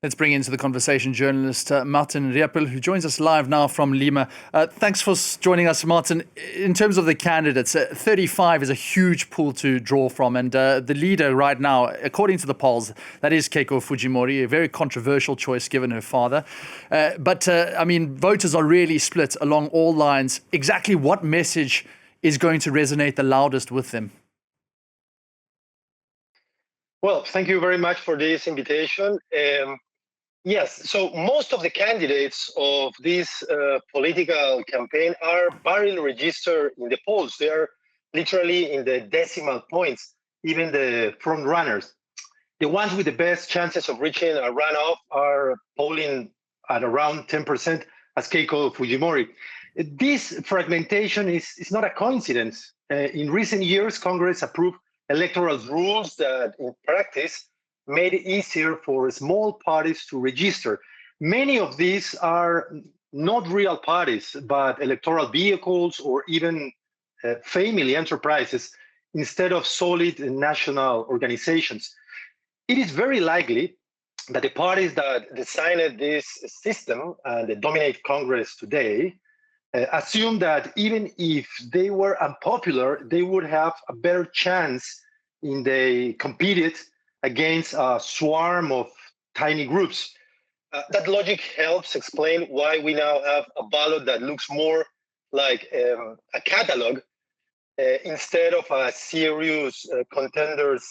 Let's bring into the conversation journalist Martin Riepel, who joins us live now from Lima. Thanks for joining us, Martin. In terms of the candidates, 35 is a huge pool to draw from. And the leader right now, according to the polls, that is Keiko Fujimori, a very controversial choice given her father. But voters are really split along all lines. Exactly what message is going to resonate the loudest with them? Well, thank you very much for this invitation. Yes, so most of the candidates of this political campaign are barely registered in the polls. They are literally in the decimal points, even the front runners. The ones with the best chances of reaching a runoff are polling at around 10% as Keiko Fujimori. This fragmentation is not a coincidence. In recent years, Congress approved electoral rules that in practice made it easier for small parties to register. Many of these are not real parties, but electoral vehicles or even family enterprises instead of solid national organizations. It is very likely that the parties that designed this system and that dominate Congress today assume that even if they were unpopular, they would have a better chance in they competed against a swarm of tiny groups. That logic helps explain why we now have a ballot that looks more like a catalog instead of a serious contenders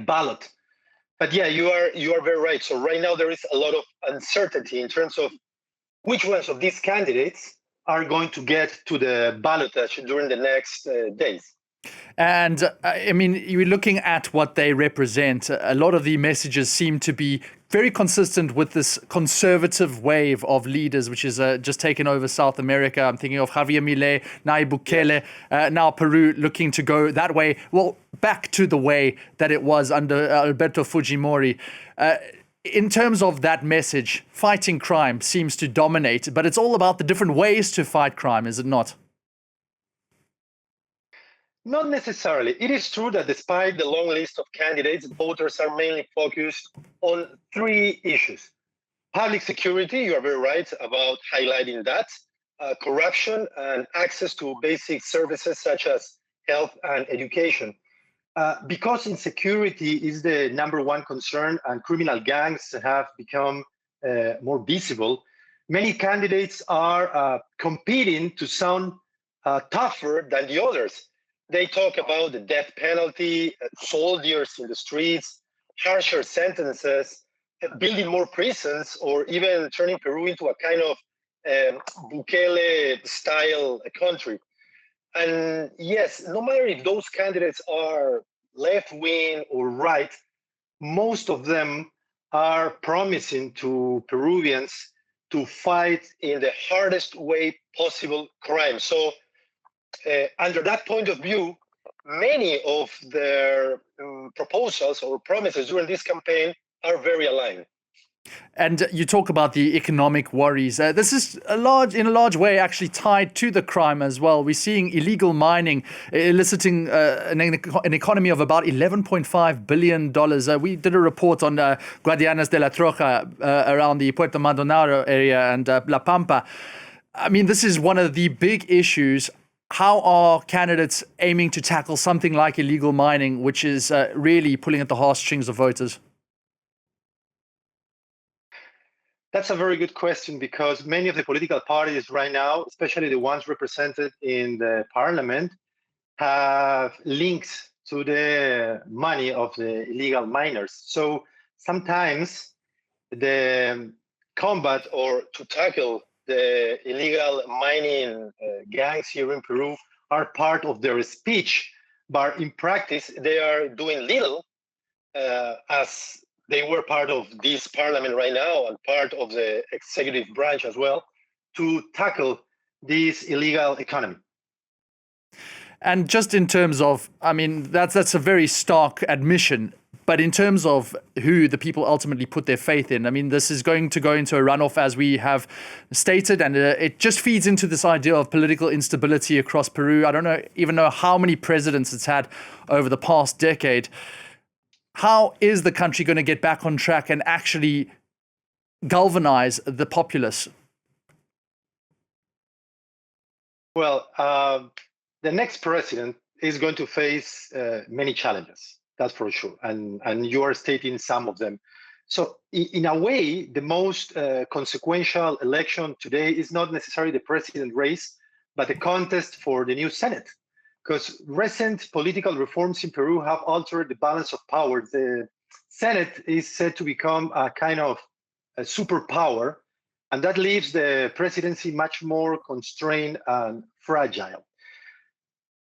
ballot. But yeah, you are very right. So right now there is a lot of uncertainty in terms of which ones of these candidates are going to get to the ballotage during the next days. And you're looking at what they represent. A lot of the messages seem to be very consistent with this conservative wave of leaders, which is just taken over South America. I'm thinking of Javier Milei, Nayib Bukele, now Peru looking to go that way. Well, back to the way that it was under Alberto Fujimori. In terms of that message, fighting crime seems to dominate, but it's all about the different ways to fight crime, is it not? Not necessarily. It is true that despite the long list of candidates, voters are mainly focused on three issues. Public security, you are very right about highlighting that, corruption and access to basic services such as health and education. Because insecurity is the number one concern and criminal gangs have become more visible, many candidates are competing to sound tougher than the others. They talk about the death penalty, soldiers in the streets, harsher sentences, building more prisons, or even turning Peru into a kind of Bukele-style country. And yes, no matter if those candidates are left-wing or right, most of them are promising to Peruvians to fight in the hardest way possible crime. So under that point of view, many of their proposals or promises during this campaign are very aligned. And you talk about the economic worries. This is in a large way actually tied to the crime as well. We're seeing illegal mining eliciting an economy of about $11.5 billion. We did a report on Guadianas de la Troja around the Puerto Maldonado area and La Pampa. This is one of the big issues. How are candidates aiming to tackle something like illegal mining, which is really pulling at the heartstrings of voters? That's a very good question, because many of the political parties right now, especially the ones represented in the parliament, have links to the money of the illegal miners. So sometimes the combat or to tackle the illegal mining gangs here in Peru are part of their speech, but in practice, they are doing little as they were part of this parliament right now and part of the executive branch as well to tackle this illegal economy. And just in terms of, that's a very stark admission. But in terms of who the people ultimately put their faith in, this is going to go into a runoff, as we have stated, and it just feeds into this idea of political instability across Peru. I don't even know how many presidents it's had over the past decade. How is the country going to get back on track and actually galvanize the populace? Well, the next president is going to face many challenges, that's for sure. And you are stating some of them. So in a way, the most consequential election today is not necessarily the president race, but the contest for the new Senate. Because recent political reforms in Peru have altered the balance of power. The Senate is said to become a kind of a superpower, and that leaves the presidency much more constrained and fragile.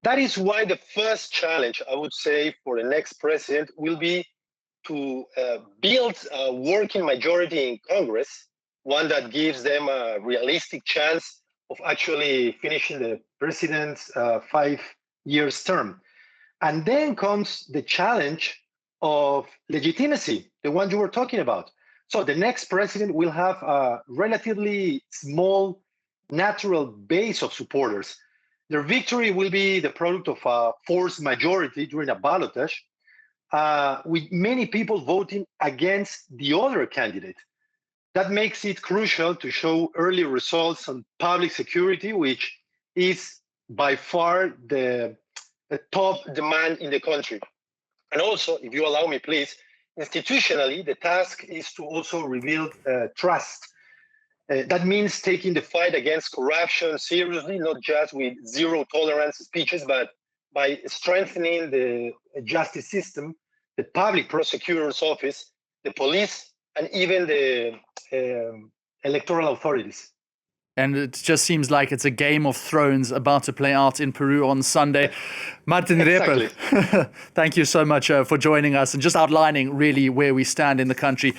That is why the first challenge, I would say, for the next president will be to build a working majority in Congress, one that gives them a realistic chance of actually finishing the president's 5 years term. And then comes the challenge of legitimacy, the one you were talking about. So the next president will have a relatively small natural base of supporters. Their victory will be the product of a forced majority during a ballotage, with many people voting against the other candidate. That makes it crucial to show early results on public security, which is by far the top demand in the country. And also, if you allow me, please, institutionally, the task is to also rebuild trust. That means taking the fight against corruption seriously, not just with zero tolerance speeches, but by strengthening the justice system, the public prosecutor's office, the police, and even the electoral authorities. And it just seems like it's a Game of Thrones about to play out in Peru on Sunday. Martin Exactly. Riepel, thank you so much for joining us and just outlining really where we stand in the country.